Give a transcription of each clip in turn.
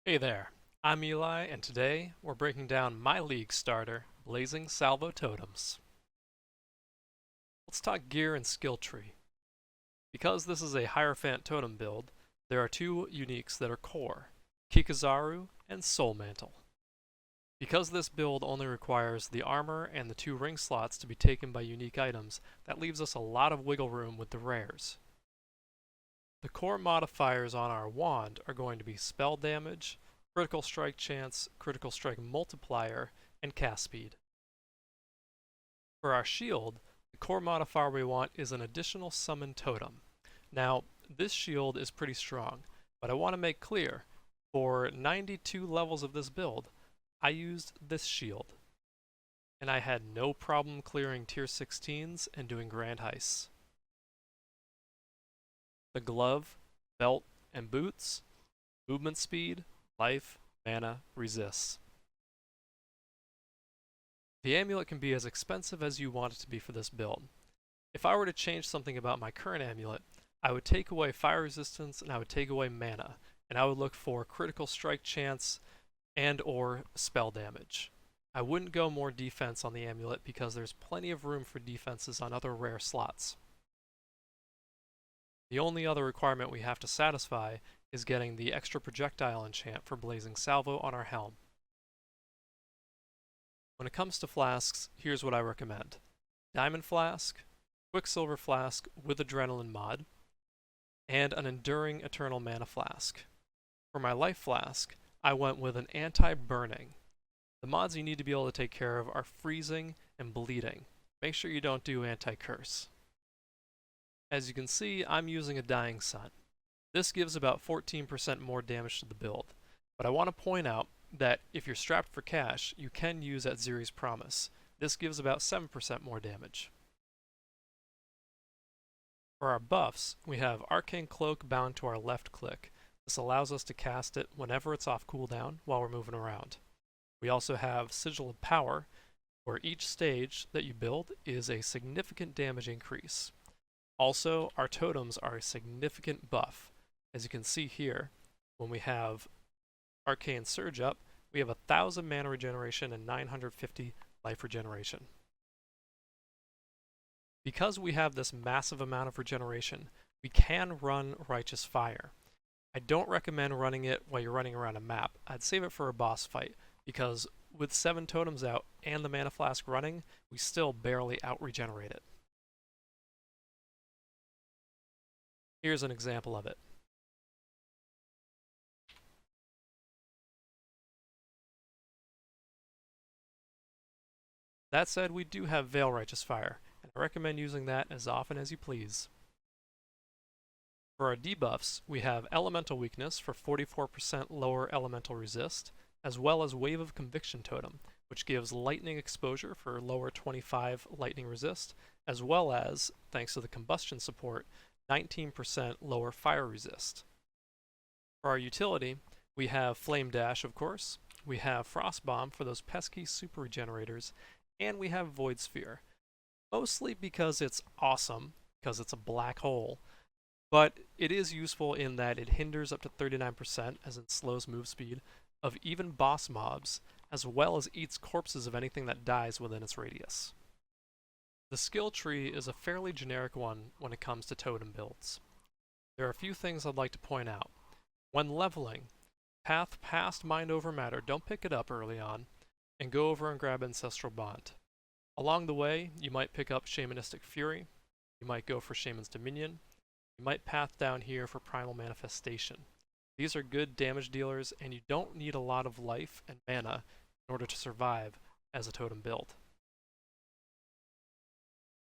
Hey there, I'm Eli, and today we're breaking down my league starter, Blazing Salvo Totems. Let's talk gear and skill tree. Because this is a Hierophant totem build, there are two uniques that are core, Kikazaru and Soul Mantle. Because this build only requires the armor and the two ring slots to be taken by unique items, that leaves us a lot of wiggle room with the rares. The core modifiers on our wand are going to be spell damage, critical strike chance, critical strike multiplier, and cast speed. For our shield, the core modifier we want is an additional summon totem. Now, this shield is pretty strong, but I want to make clear, for 92 levels of this build, I used this shield, and I had no problem clearing tier 16s and doing Grand Heists. The glove, belt, and boots, movement speed, life, mana, resists. The amulet can be as expensive as you want it to be for this build. If I were to change something about my current amulet, I would take away fire resistance and I would take away mana, and I would look for critical strike chance and or spell damage. I wouldn't go more defense on the amulet because there's plenty of room for defenses on other rare slots. The only other requirement we have to satisfy is getting the extra projectile enchant for Blazing Salvo on our helm. When it comes to flasks, here's what I recommend. Diamond Flask, Quicksilver Flask with Adrenaline mod, and an Enduring Eternal Mana Flask. For my Life Flask, I went with an Anti-Burning. The mods you need to be able to take care of are Freezing and Bleeding. Make sure you don't do Anti-Curse. As you can see, I'm using a Dying Sun. This gives about 14% more damage to the build, but I want to point out that if you're strapped for cash, you can use Atziri's Promise. This gives about 7% more damage. For our buffs, we have Arcane Cloak bound to our left click. This allows us to cast it whenever it's off cooldown while we're moving around. We also have Sigil of Power, where each stage that you build is a significant damage increase. Also, our totems are a significant buff. As you can see here, when we have Arcane Surge up, we have 1000 mana regeneration and 950 life regeneration. Because we have this massive amount of regeneration, we can run Righteous Fire. I don't recommend running it while you're running around a map. I'd save it for a boss fight, because with 7 totems out and the Mana Flask running, we still barely out-regenerate it. Here's an example of it. That said, we do have Veil Righteous Fire, and I recommend using that as often as you please. For our debuffs, we have Elemental Weakness for 44% lower elemental resist, as well as Wave of Conviction Totem, which gives lightning exposure for lower 25 lightning resist, as well as, thanks to the combustion support, 19% lower fire resist. For our utility, we have Flame Dash, of course, we have Frost Bomb for those pesky super regenerators, and we have Void Sphere. Mostly because it's awesome, because it's a black hole, but it is useful in that it hinders up to 39%, as it slows move speed, of even boss mobs, as well as eats corpses of anything that dies within its radius. The skill tree is a fairly generic one when it comes to totem builds. There are a few things I'd like to point out. When leveling, path past Mind Over Matter, don't pick it up early on, and go over and grab Ancestral Bond. Along the way, you might pick up Shamanistic Fury, you might go for Shaman's Dominion, you might path down here for Primal Manifestation. These are good damage dealers, and you don't need a lot of life and mana in order to survive as a totem build.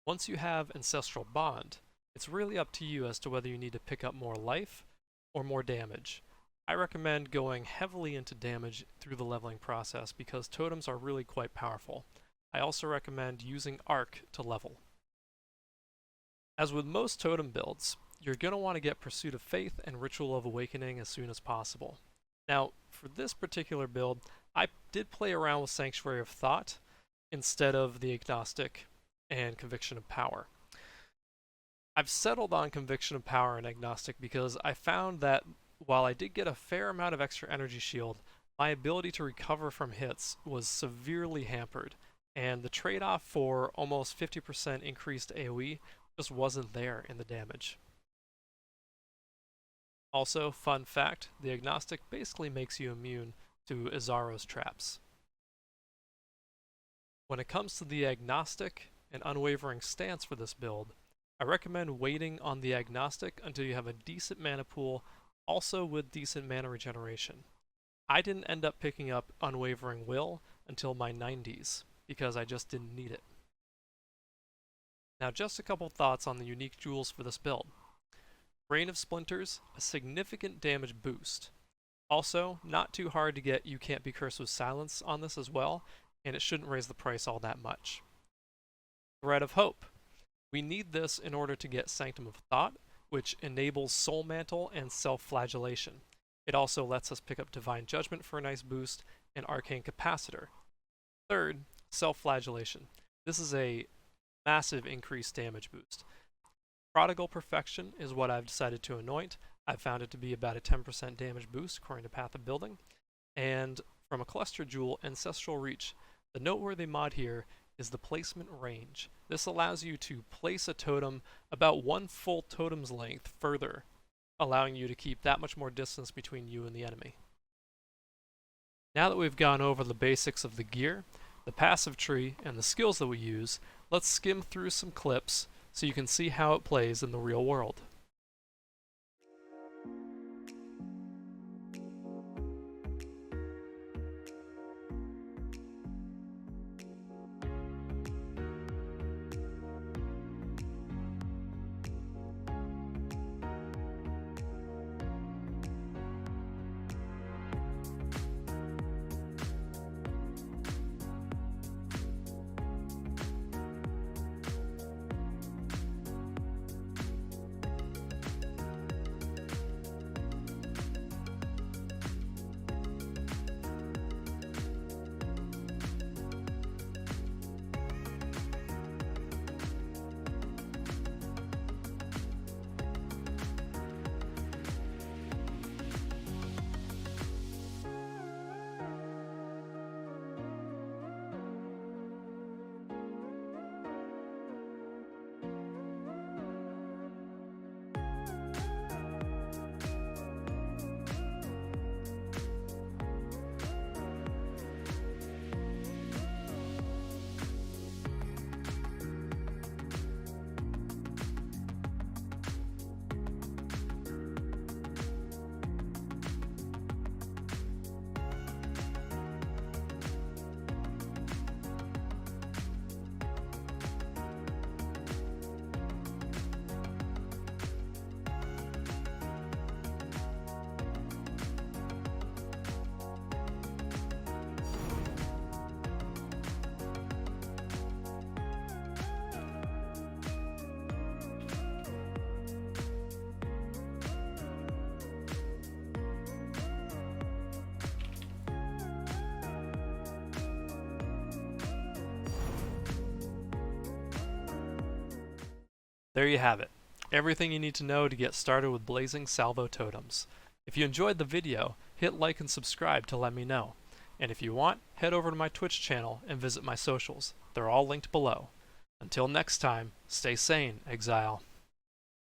Once you have Ancestral Bond, it's really up to you as to whether you need to pick up more life or more damage. I recommend going heavily into damage through the leveling process because totems are really quite powerful. I also recommend using Arc to level. As with most totem builds, you're going to want to get Pursuit of Faith and Ritual of Awakening as soon as possible. Now, for this particular build, I did play around with Sanctuary of Thought instead of the Agnostic and Conviction of Power. I've settled on Conviction of Power and Agnostic because I found that while I did get a fair amount of extra energy shield, my ability to recover from hits was severely hampered, and the trade-off for almost 50% increased AoE just wasn't there in the damage. Also, fun fact, the Agnostic basically makes you immune to Izaro's traps. When it comes to the Agnostic and unwavering stance for this build, I recommend waiting on the Agnostic until you have a decent mana pool, also with decent mana regeneration. I didn't end up picking up Unwavering Will until my 90s, because I just didn't need it. Now just a couple thoughts on the unique jewels for this build. Rain of Splinters, a significant damage boost. Also, not too hard to get You Can't Be Cursed with Silence on this as well, and it shouldn't raise the price all that much. Thread of Hope. We need this in order to get Sanctum of Thought, which enables Soul Mantle and Self-Flagellation. It also lets us pick up Divine Judgment for a nice boost, and Arcane Capacitor. Third, Self-Flagellation. This is a massive increased damage boost. Prodigal Perfection is what I've decided to anoint. I've found it to be about a 10% damage boost according to Path of Building. And from a cluster jewel, Ancestral Reach, the noteworthy mod here is the placement range. This allows you to place a totem about one full totem's length further, allowing you to keep that much more distance between you and the enemy. Now that we've gone over the basics of the gear, the passive tree, and the skills that we use, let's skim through some clips so you can see how it plays in the real world. There you have it. Everything you need to know to get started with blazing Salvo totems. If you enjoyed the video, hit like and subscribe to let me know. And if you want, head over to my Twitch channel and visit my socials. They're all linked below. Until next time, stay sane, Exile.